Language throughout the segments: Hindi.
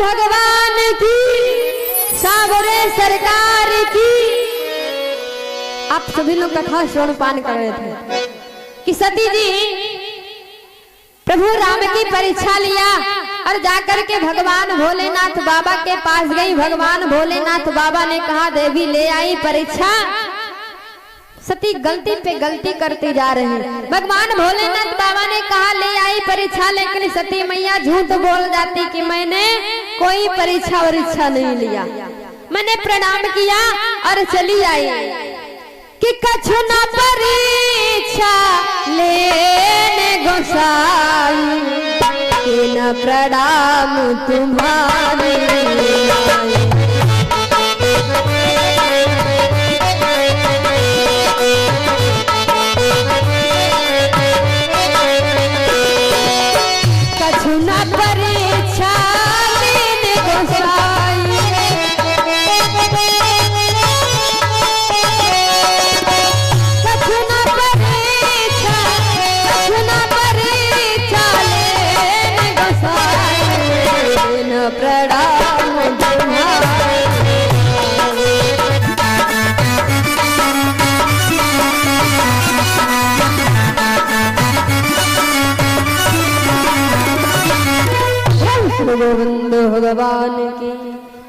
भगवान की, सावरे सरकार की। आप सभी लोग कथा श्रवण पान कर रहे थे कि सती जी प्रभु राम की परीक्षा लिया और जाकर के भगवान भोलेनाथ बाबा के पास गई। भगवान भोलेनाथ बाबा ने कहा देवी ले आई परीक्षा। सती गलती पे गलती करती जा रही है। भगवान भोलेनाथ बाबा ने कहा ले आई परीक्षा, लेकिन सती मैया झूठ बोल जाती कि मैंने कोई परीक्षा वरीक्षा नहीं लिया, मैंने प्रणाम किया और चली आई। कि कछु न परीक्षा लेने गोसाई, कि न प्रणाम तुम्हारे गोविंद भगवान की,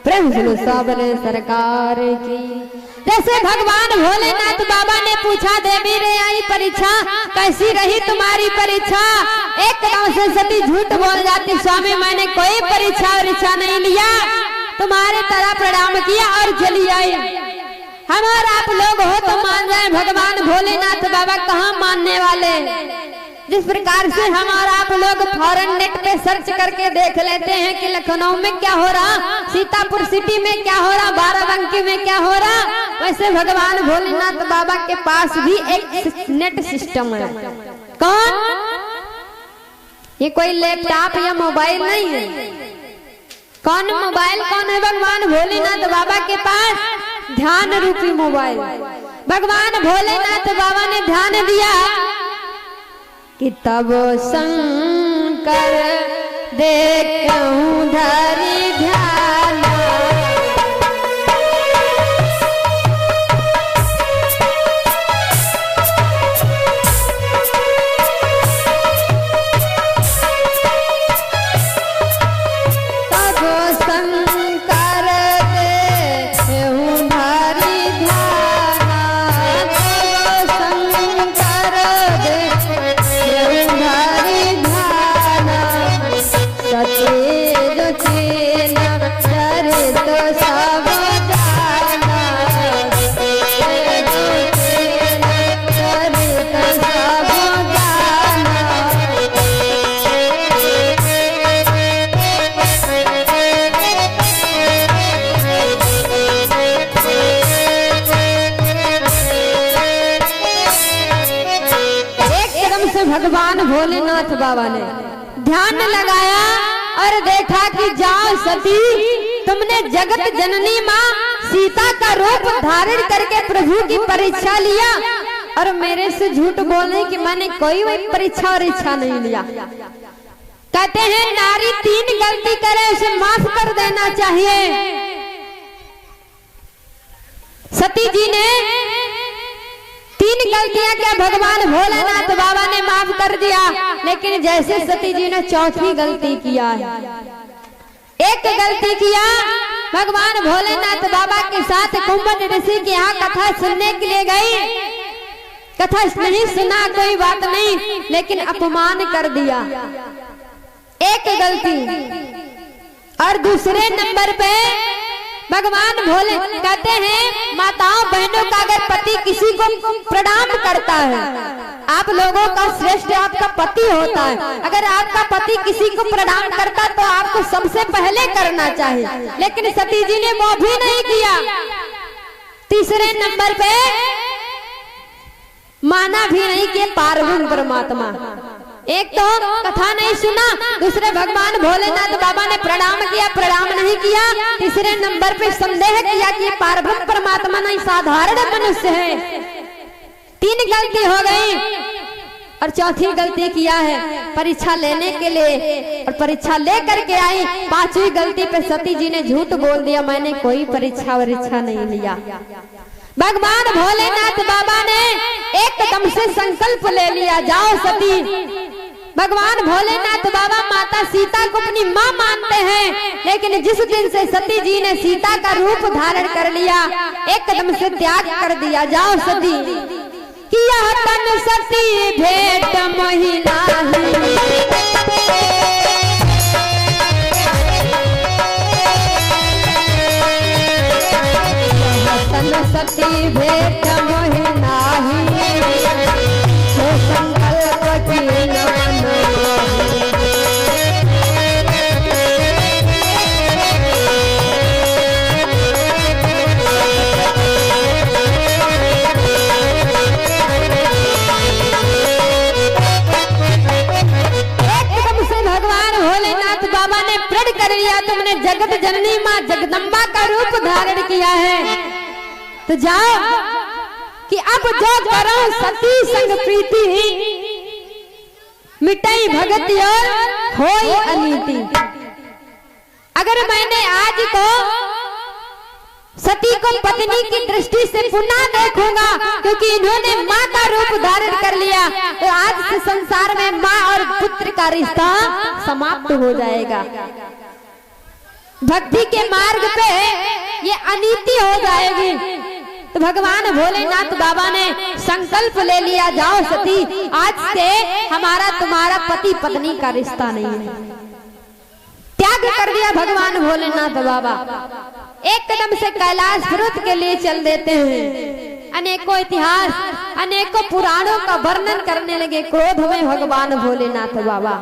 प्रेम सुनो सावरे सरकार की। जैसे भगवान भोलेनाथ बाबा ने पूछा देवी रे आई परीक्षा, कैसी रही तुम्हारी परीक्षा? एकदम से सती झूठ बोल जाती, स्वामी मैंने कोई परीक्षा वरीक्षा नहीं लिया, तुम्हारे तरह प्रणाम किया और चली आई। हम और आप लोग हो तो मान जाए, भगवान भोलेनाथ बाबा कहाँ मानने वाले। जिस प्रकार से हम और आप लोग फॉरेन नेट पे सर्च करके देख लेते हैं कि लखनऊ में क्या हो रहा, सीतापुर सिटी में क्या हो रहा, बाराबंकी में क्या हो रहा, वैसे भगवान भोलेनाथ बाबा के पास भी एक नेट सिस्टम है। कौन? ये कोई लैपटॉप या मोबाइल नहीं है। कौन मोबाइल? कौन है? भगवान भोलेनाथ बाबा के पास ध्यान रूपी मोबाइल। भगवान भोलेनाथ बाबा ने ध्यान दिया कि तब शंकर देखूं धरि ध्यान, तब शंकर देखूं धरि ध्यान, तब शंकर भगवान भोलेनाथ बाबा ने ध्यान लगाया और देखा कि जाओ सती, तुमने जगत जननी माँ सीता का रूप धारण करके प्रभु की परीक्षा लिया और मेरे से झूठ बोले कि मैंने कोई परीक्षा और इच्छा नहीं लिया। कहते हैं नारी 3 गलती करे उसे माफ कर देना चाहिए। सती जी ने 3 गलतियां क्या भगवान भोलेनाथ बाबा ने माफ कर दिया, लेकिन जैसे सती जी ने 4थी गलती किया है। एक गलती किया, भगवान भोलेनाथ बाबा के साथ कुंभट ऋषि के यहाँ कथा सुनने के लिए गई। कथा नहीं सुना कोई बात नहीं, लेकिन अपमान कर दिया, एक गलती। और दूसरे नंबर पे भगवान भोले कहते हैं माताओं बहनों का अगर पति किसी को प्रणाम करता है, आप लोगों का श्रेष्ठ आपका पति होता है, अगर आपका पति किसी को प्रणाम करता तो आपको सबसे पहले करना चाहिए, लेकिन सती जी ने वो भी नहीं किया। तीसरे नंबर पे माना भी नहीं कि पार्वती परमात्मा, एक तो कथा नहीं सुना, दूसरे भगवान भोलेनाथ बाबा ने प्रणाम किया, प्रणाम नहीं किया, तीसरे नंबर पे संदेह किया कि पार्वती परमात्मा नहीं साधारण मनुष्य है। 3 गलती हो गई। और चौथी गलती किया है परीक्षा लेने के लिए, और परीक्षा लेकर के आई। पांचवी गलती पे सती जी ने झूठ बोल दिया, मैंने कोई परीक्षा नहीं लिया। भगवान भोलेनाथ बाबा ने एकदम से संकल्प ले लिया, जाओ सती। भगवान भोलेनाथ बाबा माता सीता को अपनी माँ मानते हैं, लेकिन जिस दिन से सती जी ने सीता का रूप धारण कर लिया, एकदम से त्याग कर दिया, जाओ सती। किया तन सती भेंट महिला सती भेंट महिला संकल्प की कर लिया, तुमने जगत जननी माँ जगदम्बा का रूप धारण किया है, तो जाओ कि अब जो करो सती संग प्रीति मिटाई भगति और होई अनीति। अगर मैंने आज को सती को पत्नी की दृष्टि से पुनः देखूंगा, क्योंकि इन्होंने माँ का रूप धारण कर लिया, तो आज से संसार में माँ और पुत्र का रिश्ता समाप्त हो जाएगा। भक्ति के मार्ग पे ये अनीति हो जाएगी। तो भगवान भोलेनाथ बाबा ने संकल्प ले लिया, जाओ सती, आज से हमारा तुम्हारा पति पत्नी का रिश्ता नहीं है। त्याग कर दिया भगवान भोलेनाथ बाबा। एकदम से कैलाश पर्वत के लिए चल देते हैं। अनेकों इतिहास, अनेकों पुराणों का वर्णन करने लगे क्रोध में भगवान भोलेनाथ बाबा।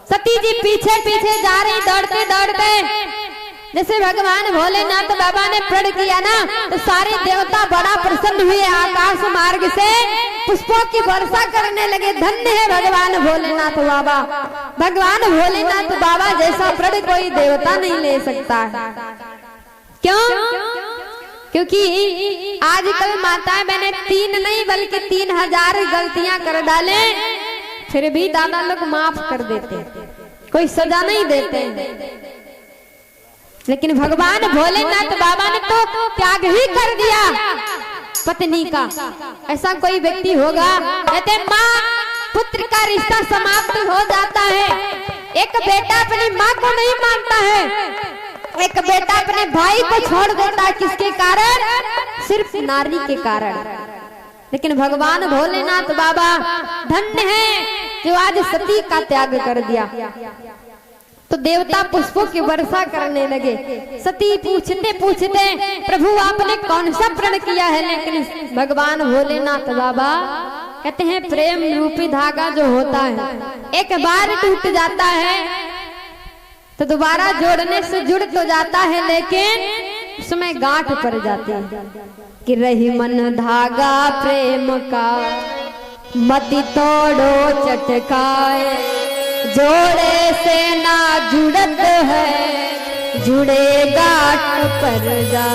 सती जी पीछे पीछे जा रही, दौड़ते दौड़ते। जैसे भगवान भोलेनाथ बाबा ने प्रण किया ना, तो सारे देवता बड़ा प्रसन्न हुए, आकाश मार्ग से पुष्पों की वर्षा करने लगे। धन्य है भगवान भोलेनाथ बाबा। भगवान भोलेनाथ बाबा जैसा प्रण कोई देवता नहीं ले सकता। क्यों? क्योंकि आजकल माताएं बहनें 3 नहीं बल्कि 3000 गलतियां कर डाले, फिर भी दादा लोग माफ कर देते, कोई सजा नहीं देते। लेकिन भगवान भोलेनाथ बाबा ने तो त्याग ही कर दिया पत्नी का। ऐसा कोई व्यक्ति होगा, कहते माँ पुत्र का रिश्ता समाप्त हो जाता है। एक बेटा अपनी माँ को नहीं मानता है, एक बेटा अपने भाई को छोड़ देता है, किसके कारण? सिर्फ नारी के कारण। लेकिन भगवान भोलेनाथ बाबा धन्य है जो आज सती का त्याग कर दिया। तो देवता पुष्पों की वर्षा करने लगे। सती पूछते पूछते प्रभु आपने कौन सा प्रण किया है? लेकिन भगवान भोलेनाथ बाबा कहते हैं प्रेम रूपी धागा जो होता है एक बार टूट जाता है तो दोबारा जोड़ने से जुड़ तो जाता है, लेकिन उसमें गांठ पड़ जाती है कि रही मन धागा प्रेम का मति तोड़ो चटकाए, जोड़े से ना जुड़त है जुड़े गांठ पर जा।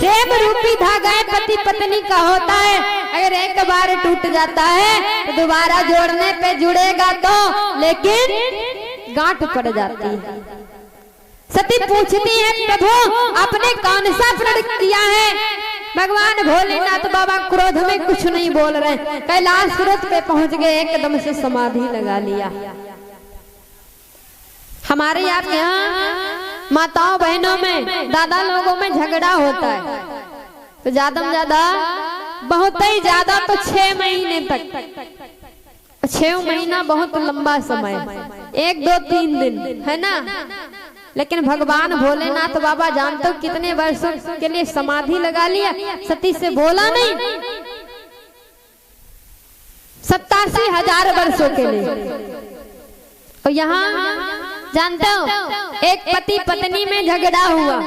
प्रेम रूपी धागा पति पत्नी का होता है, अगर एक बार टूट जाता है तो दोबारा जोड़ने पे जुड़ेगा तो, लेकिन गांठ पड़ जाती है। सती पूछती है प्रभु आपने कौन सा प्रण किया है? भगवान भोलेनाथ बाबा क्रोध में कुछ नहीं बोल रहे, कैलाश पर्वत पे पहुंच गए, एकदम से समाधि लगा लिया। हमारे यहाँ माताओं बहनों में दादा लोगों में झगड़ा होता है, तो ज्यादा में ज्यादा बहुत ही ज्यादा तो 6 महीने तक। 6 महीना बहुत लंबा समय, 1 2 3 दिन है ना। लेकिन भगवान भोलेनाथ बाबा जानते हो कितने वर्षों के लिए समाधि लगा लिया। सती से बोला नहीं, 87,000 वर्षों के लिए। और यहाँ जानते हो एक पति पत्नी में झगड़ा हुआ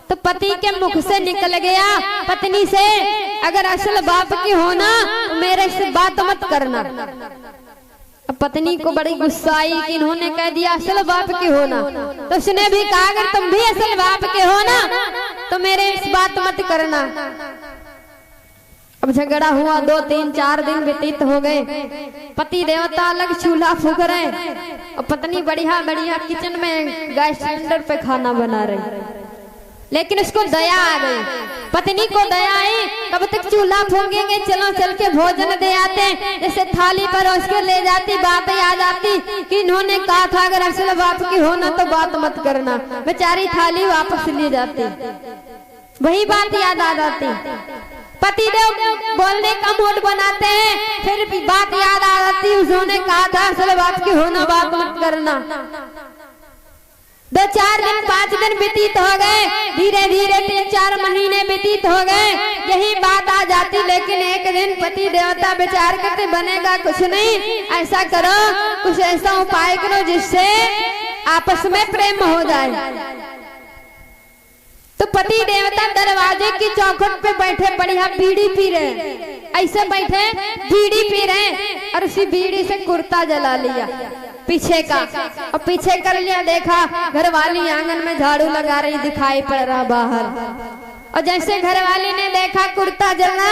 तो पति के मुख से निकल गया पत्नी से, अगर असल बाप की हो ना तो मेरे से बात मत करना। अब पत्नी को बड़ी गुस्सा आई कि इन्होंने कह दिया असल बाप के हो ना, तो उसने भी कहा अगर तुम भी असल बाप के हो ना तो मेरे इस बात मत करना। अब झगड़ा हुआ, 2 3 4 दिन व्यतीत हो गए। पति देवता अलग चूल्हा फूक रहे और पत्नी बढ़िया बढ़िया किचन में गैस सिलेंडर पे खाना बना रही। लेकिन उसको दया आ गई, पत्नी को दया आई, कब तक चूल्हा फूकेंगे, चलो चल के भोजन दे आते। जैसे थाली पर उसके ले जाती, बात याद आती कि इन्होंने कहा था अगर असल बाप की हो ना तो बात मत करना। बेचारी थाली वापस ले जाती, वही बात याद आ जाती। पतिदेव बोलने का मूड बनाते हैं, फिर भी बात याद आ जाती, उन्होंने कहा था असल बाप की हो ना बात मत करना। 2 4 दिन 5 दिन व्यतीत हो गए, धीरे धीरे 3 4 महीने व्यतीत हो गए, यही बात आ जाती। लेकिन एक दिन पति देवता विचार करते बनेगा कुछ नहीं, ऐसा करो कुछ ऐसा उपाय करो जिससे आपस में प्रेम हो जाए। तो पति देवता दरवाजे की चौखट पे बैठे बढ़िया बीड़ी पी रहे, ऐसे बैठे बीड़ी पी रहे और उसी बीड़ी से कुर्ता जला लिया पीछे का, और पीछे कर लिया। देखा घरवाली आंगन में झाड़ू लगा रही, दिखाई पड़ रहा बाहर। और जैसे घरवाली ने देखा कुर्ता जलना,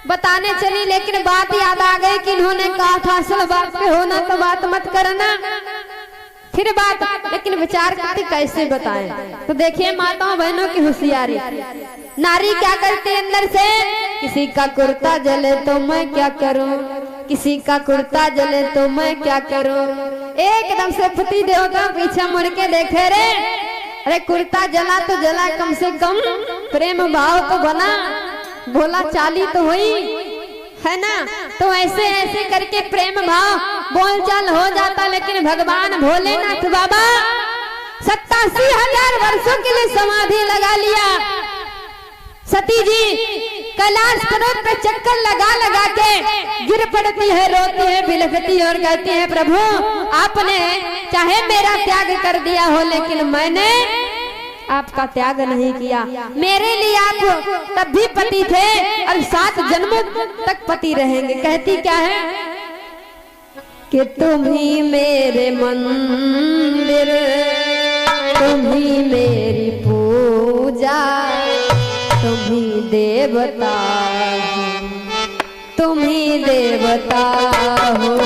बताने चली, लेकिन बात याद आ गई कि इन्होंने कहा था असल बात पे होना तो बात मत करना। फिर बात, लेकिन विचार करती कैसे बताएं। तो देखिए माताओं बहनों की होशियारी, नारी क्या करती अंदर से, किसी का कुर्ता जले तो मैं क्या करूं, किसी का कुर्ता जले तो मैं क्या करूं। एकदम से पति देवता पीछे मुड़ के देखे रे, अरे कुर्ता जला तो जला, कम से कम प्रेम भाव तो बना, बोला चाली तो हुई है ना। तो ऐसे ऐसे करके प्रेम भाव बोलचाल हो जाता। लेकिन भगवान भोलेनाथ बाबा 87,000 वर्षों के लिए समाधि लगा लिया। सती जी कैलाश पर्वत पे चक्कर लगा लगा के गिर पड़ती है, रोती है, बिलखती और कहती है प्रभु आपने चाहे मेरा त्याग कर दिया हो, लेकिन मैंने आपका त्याग नहीं किया। मेरे लिए आप तब भी पति थे और 7 जन्मों तक पति रहेंगे। कहती क्या है कि तुम ही मेरे मंदिर, तुम ही मेरी पूजा, तुम ही देवता हो, तुम ही देवता हो।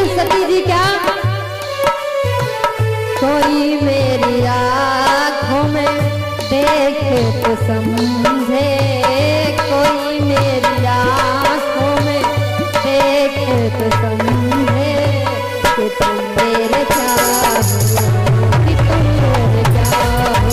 सती जी क्या, कोई मेरी आँखों में देखे तो समझे, कोई मेरी आँखों में देखे तो समझे कि तुम मेरे चाहो, कि तुम मेरे चाहो।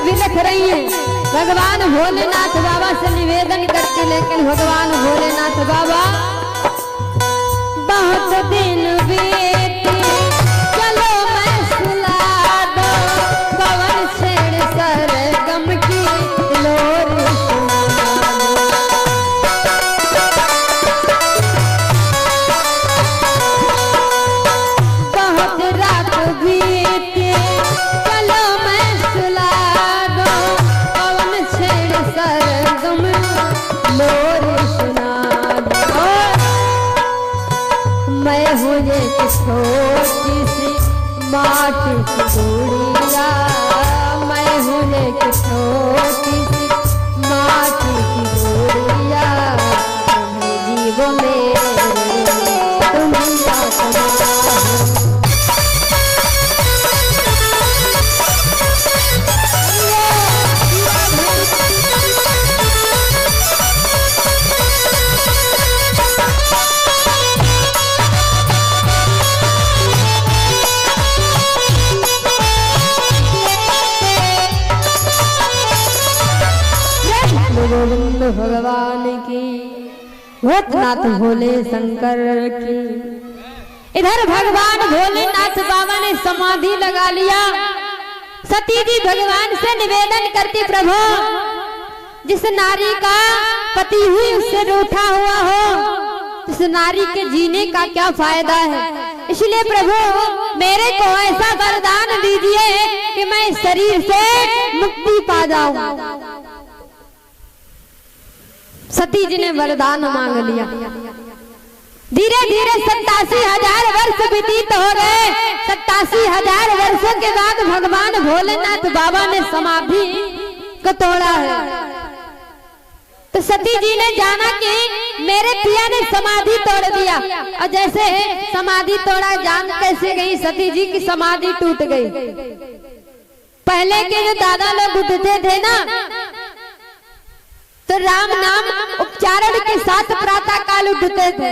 बिलख रही हैं। भगवान भोलेनाथ बाबा से निवेदन करती, लेकिन भगवान भोलेनाथ बाबा बहुत दिन बीते चलो मैं सुला दो, पवन छेड़ सरगम की लोरी सुना दो। बहुत रात बीते चलो मैं सुला दो, पवन छेड़ सरगम लोरी सुना दो। मैं हूँ एक छोटी सी माटी की गुड़िया, मैं हूँ एक छोटी सी माटी की गुड़िया, तुम्हें जीवो मेरे तुम्हें यातना हो। गोविंद भगवान की, भूतनाथ भोले शंकर की। इधर भगवान भोलेनाथ बाबा ने समाधि लगा लिया। सती जी भगवान से निवेदन करती, प्रभु जिस नारी का पति हुई उससे रूठा हुआ हो, उस नारी के जीने का क्या फायदा है। इसलिए प्रभु मेरे को ऐसा वरदान दीजिए कि मैं इस शरीर से मुक्ति पा जाऊं। सती जी ने वरदान मांग लिया। धीरे धीरे 87,000 वर्ष व्यतीत हो गए। 87,000 वर्षों के बाद भगवान भोलेनाथ बाबा ने समाधि को तोड़ा है। तो सती जी ने जाना कि मेरे पिया ने समाधि तोड़ दिया, और जैसे समाधि तोड़ा जान कैसे गई सती जी की समाधि टूट गई। पहले के जो दादा लोग उठते थे ना, तो राम नाम उच्चारण के साथ प्रातः काल उठते थे।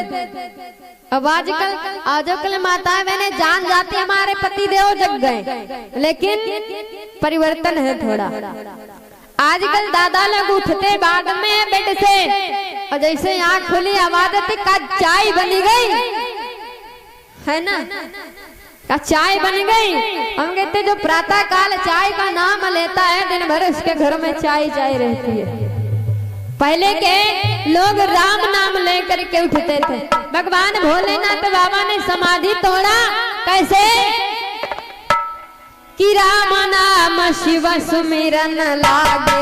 अब आजकल माताएं बहने जान जाती हमारे पति देव जग गए, लेकिन परिवर्तन है थोड़ा। आजकल दादा लोग उठते बाद में बेड से, और जैसे आँख खुली आवाज आती का चाय बनी गई है ना, का चाय बन गई। हम कहते जो प्रातः काल चाय का नाम लेता है दिन भर उसके घर में चाय चाय रहती है। पहले के लोग राम नाम लेकर के उठते थे। भगवान भोलेनाथ बाबा ने समाधि तोड़ा कैसे कि राम नाम शिव सुमिरन लागे,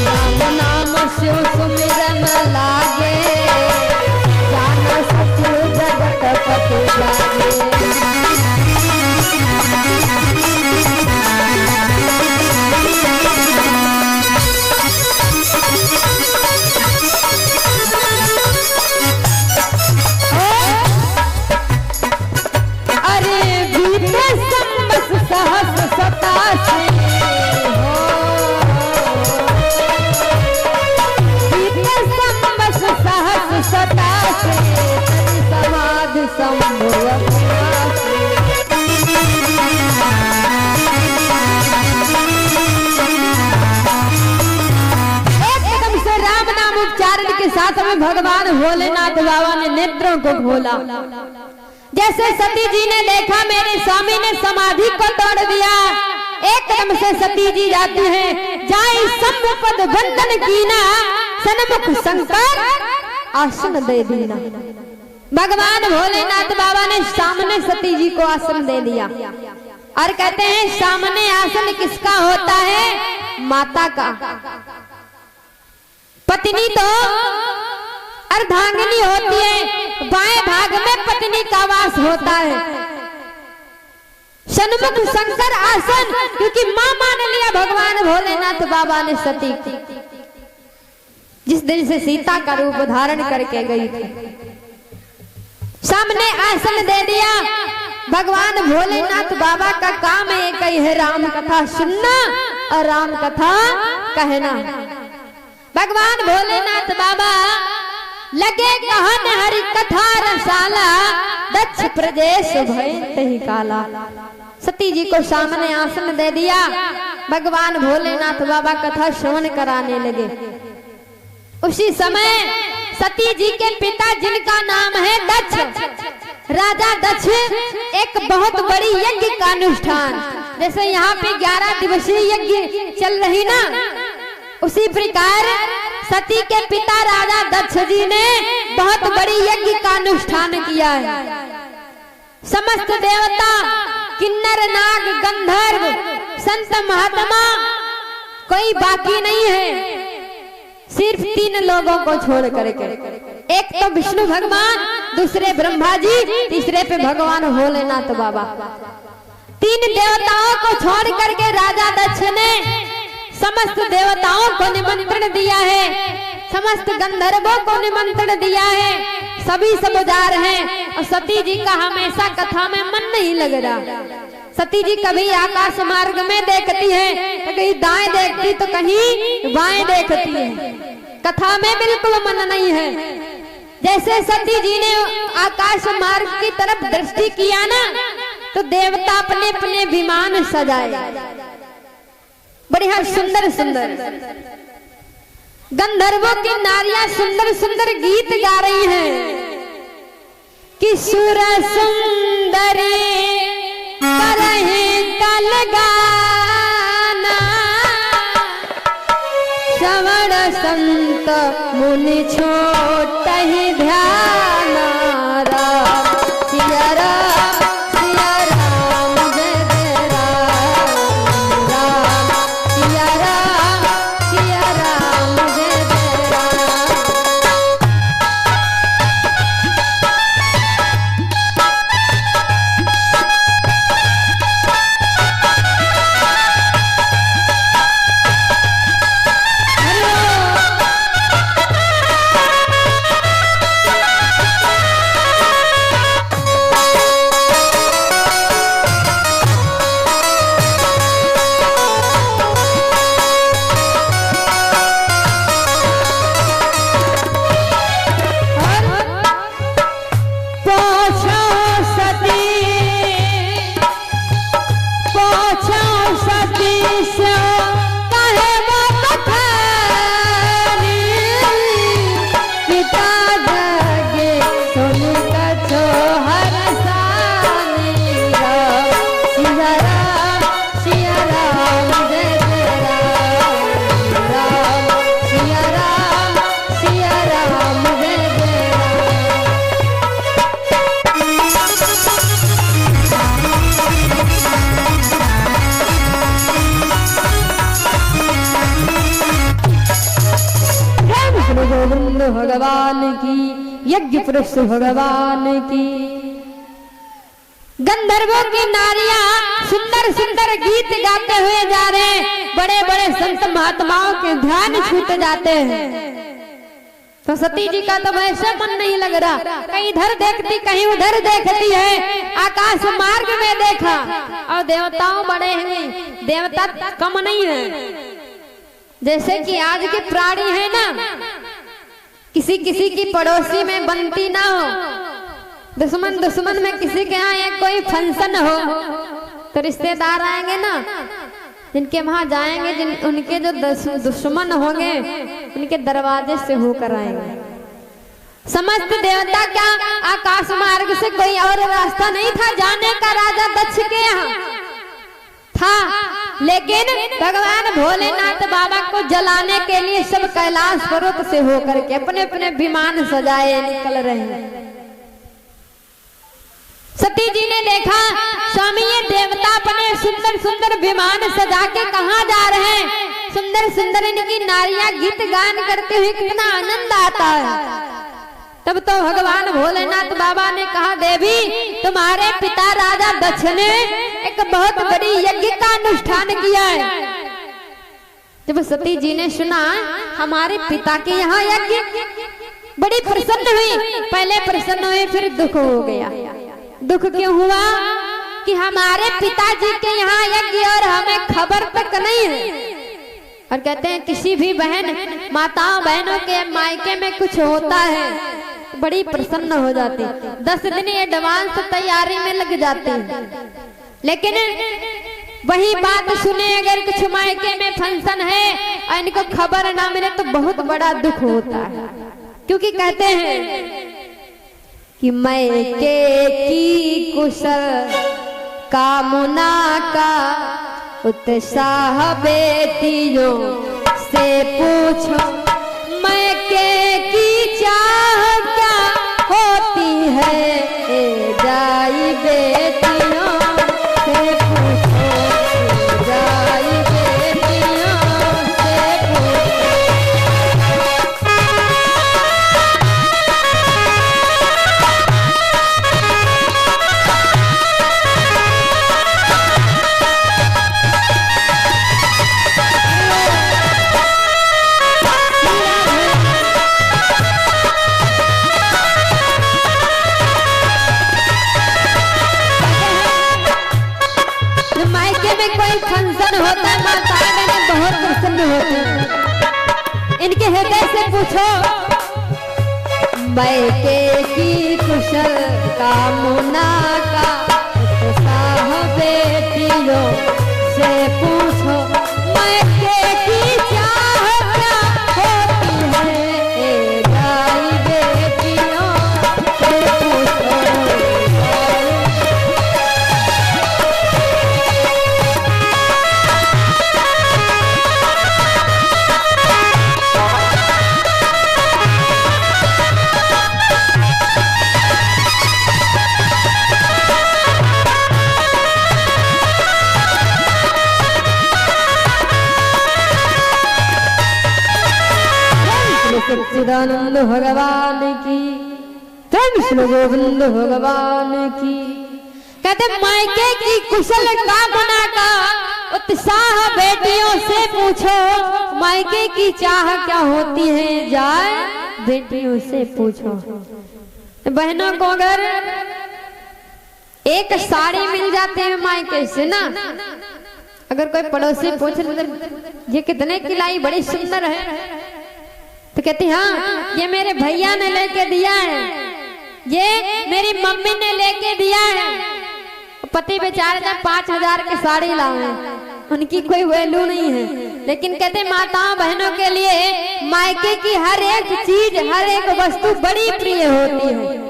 राम नाम शिव सुमिरन लागे, जान सत्य जगत पति जागे। भगवान भोलेनाथ बाबा ने नेत्रों को खोला। जैसे सती जी ने देखा मेरे स्वामी ने समाधि को तोड़ दिया, एकदम से सती जी जाती है, जाई सम्मुपद बंधन कीना, सन्मुख शंकर आसन दे दीना। भगवान भोलेनाथ बाबा ने सामने सती जी को आसन दे दिया, और कहते हैं सामने आसन किसका होता है? माता का। पत्नी तो अर्धांगिनी होती है, बाएं भाग में पत्नी का वास होता है। सन्मुख शंकर आसन, क्योंकि मां मान लिया भगवान भोलेनाथ बाबा ने सती की, जिस दिन से सीता का रूप धारण करके गई थी। सामने आसन दे दिया। भगवान भोलेनाथ बाबा का काम एक ही है, राम कथा सुनना और राम कथा कहना। भगवान भोलेनाथ बाबा लगे कहन हरि कथा रसाला, दक्ष प्रदेश भय तही काला। सती जी को सामने आसन दे दिया, भगवान भोलेनाथ बाबा कथा श्रवण कराने लगे। उसी समय सती जी के पिता जिनका नाम है दक्ष, राजा दक्ष, एक बहुत बड़ी यज्ञ का अनुष्ठान, जैसे यहाँ पे 11 दिवसीय यज्ञ चल रही ना, उसी प्रकार सती के पिता राजा दक्ष जी ने बहुत बड़ी यज्ञ का अनुष्ठान किया है। समस्त देवता, किन्नर, नाग, गंधर्व, संत महात्मा कोई बाकी नहीं है, सिर्फ 3 लोगों को छोड़ करके। एक तो विष्णु भगवान, दूसरे ब्रह्मा जी, तीसरे पे भगवान भोलेनाथ बाबा। 3 देवताओं को छोड़ करके राजा दक्ष ने समस्त देवताओं को निमंत्रण दिया है, समस्त गंधर्वों को निमंत्रण दिया है, सभी सब जा रहे हैं। और सती जी का हमेशा कथा में मन नहीं लग रहा। सती जी कभी आकाश मार्ग में देखती है, तो कहीं दाएं देखती तो कहीं बाएं देखती है, कथा में बिल्कुल मन नहीं है। जैसे सती जी ने आकाश मार्ग की तरफ दृष्टि किया ना, तो देवता अपने अपने विमान सजाए, बढ़िया सुंदर सुंदर। गंधर्वों की नारियां सुंदर सुंदर गीत गा रही हैं कि सुर सुंदरी करहि कल गाना, श्रवण संत मुनि छोटहि ध्यान। राम सिया राम, सिया राम, जय जय राम, राम सिया राम, सिया राम, जय जय राम। भगवान की, यज्ञ पुरुष भगवान की। गंधर्वों की नारियां सुंदर सुंदर गीत गाते हुए जा रहे हैं, बड़े बड़े संत महात्माओं के ध्यान छूट जाते हैं। तो सती जी का तो वैसे मन नहीं लग रहा, कहीं इधर देखती कहीं उधर देखती है, आकाश मार्ग में देखा। और देवताओं बड़े हैं, देवता कम नहीं है। जैसे कि आज के प्राणी है ना, किसी किसी की पड़ोसी में बनती ना हो, दुश्मन दुश्मन में किसी के यहाँ एक कोई फंक्शन हो तो रिश्तेदार आएंगे ना, जिनके वहां जाएंगे, उनके जो दुश्मन होंगे उनके दरवाजे से होकर आएंगे। समस्त देवता क्या आकाश मार्ग से कोई और रास्ता नहीं था जाने का राजा दक्ष के यहाँ था, लेकिन भगवान भोलेनाथ बाबा को जलाने के लिए सब कैलाश पर्वत से होकर के अपने अपने विमान सजाए निकल रहे हैं। सती जी ने देखा स्वामी ये देवता अपने सुंदर सुंदर विमान सजा के कहाँ जा रहे हैं, सुंदर सुंदर इनकी नारियां गीत गान करते हुए कितना आनंद आता है। तब तो भगवान भोलेनाथ बाबा ने कहा, देवी तुम्हारे पिता राजा दक्ष ने एक बहुत बड़ी यज्ञ का अनुष्ठान किया है। जब सती जी ने सुना हमारे पिता के यहाँ यज्ञ, बड़ी प्रसन्न हुई। पहले प्रसन्न हुई, फिर दुख हो गया। दुख क्यों हुआ कि हमारे पिताजी के यहाँ यज्ञ और हमें खबर तक नहीं है। और कहते हैं किसी भी बहन माताओं बहनों के मायके में कुछ होता है बड़ी प्रसन्न हो जाती, 10 दिन एडवांस तैयारी में लग जाती। लेकिन वही बात सुने अगर कुछ मायके में फंक्शन है और इनको खबर ना मिले तो बहुत बड़ा दुख होता है। क्योंकि कहते हैं कि मायके की कुशल कामना का उत्साह बेटियों से पूछो, मायके की चाह क्या होती है जाई बेटियों से पूछो, जाई बेटियों से पूछो। कोई फंक्शन होता है माताएं बहनें बहुत प्रसन्न होती हैं। इनके हृदय से पूछो, मायके की कुशल कामना का उत्साह बेटियों से पूछो, मायके की चाह क्या होती है जाई बेटियों से पूछो। सच्चिदानंद भगवान की, कृष्ण गोविंद भगवान की। कहते मायके की कुशल कामना का उत्साह बेटियों से पूछो, मायके की चाह क्या होती है जाए बेटियों से पूछो। बहनों को अगर एक साड़ी मिल जाती है मायके से ना, अगर कोई पड़ोसी पूछ ये कितने की लाई, बड़ी सुंदर है, तो कहती हाँ ये मेरे भैया ने लेके दिया है, ये मेरी मम्मी ने लेके दिया है। पति बेचारे जब 5000 की साड़ी लाए, उनकी कोई वैल्यू नहीं है। लेकिन कहते माताओं बहनों के लिए मायके की हर एक चीज हर एक वस्तु बड़ी प्रिय होती है।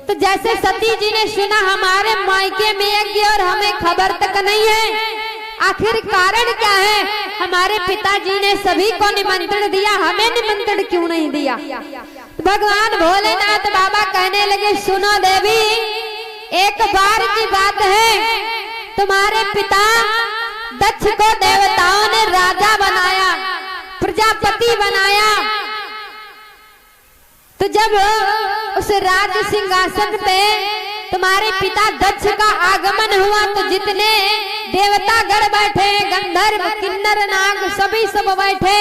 तो जैसे सती जी ने सुना हमारे मायके में यज्ञ और हमें खबर तक नहीं है, आखिर कारण क्या है? हमारे पिताजी ने सभी को निमंत्रण दिया, हमें निमंत्रण क्यों नहीं दिया? भगवान भोलेनाथ बाबा कहने लगे, सुनो देवी, एक बार की बात है, तुम्हारे पिता दक्ष को देवताओं ने राजा बनाया, प्रजापति बनाया। तो जब उस राज सिंहासन पे तुम्हारे पिता दक्ष का आगमन हुआ तो जितने देवता गण बैठे, गंधर्व किन्नर नाग सभी सब बैठे,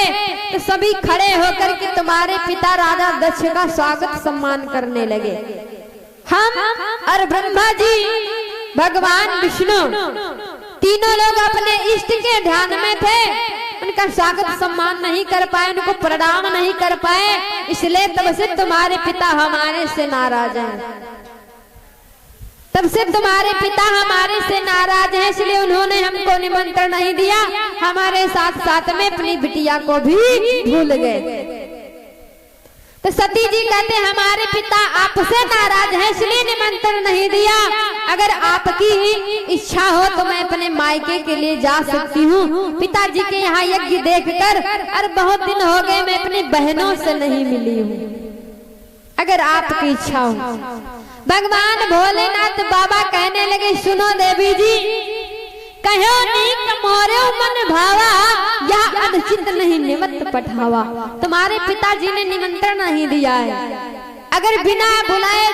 तो सभी खड़े होकर के तुम्हारे पिता राजा दक्ष का स्वागत सम्मान करने लगे। हम और ब्रह्मा जी, भगवान विष्णु तीनों लोग अपने इष्ट के ध्यान में थे, उनका स्वागत सम्मान नहीं कर पाए, उनको प्रणाम नहीं कर पाए, इसलिए तब से तुम्हारे पिता हमारे से नाराज हैं। तब से तुम्हारे पिता हमारे से नाराज हैं, इसलिए उन्होंने हमको निमंत्रण नहीं दिया, हमारे साथ साथ में अपनी बिटिया को भी भूल गए। तो सती जी कहते हमारे पिता आपसे नाराज हैं, इसलिए निमंत्रण नहीं दिया। अगर आपकी इच्छा हो तो मैं अपने मायके के लिए जा सकती हूँ। पिताजी के यहाँ यज्ञ देखकर और बहुत दिन हो गए मैं अपनी बहनों से नहीं मिली हूँ, अगर आपकी इच्छा हो। भगवान भोलेनाथ बाबा कहने लगे, सुनो देवी जी, कहो नीक मोरे मन भावा, यह अनुचित नहीं निमित्त पठावा। तुम्हारे पिताजी ने निमंत्रण नहीं दिया है, अगर बिना बुलाए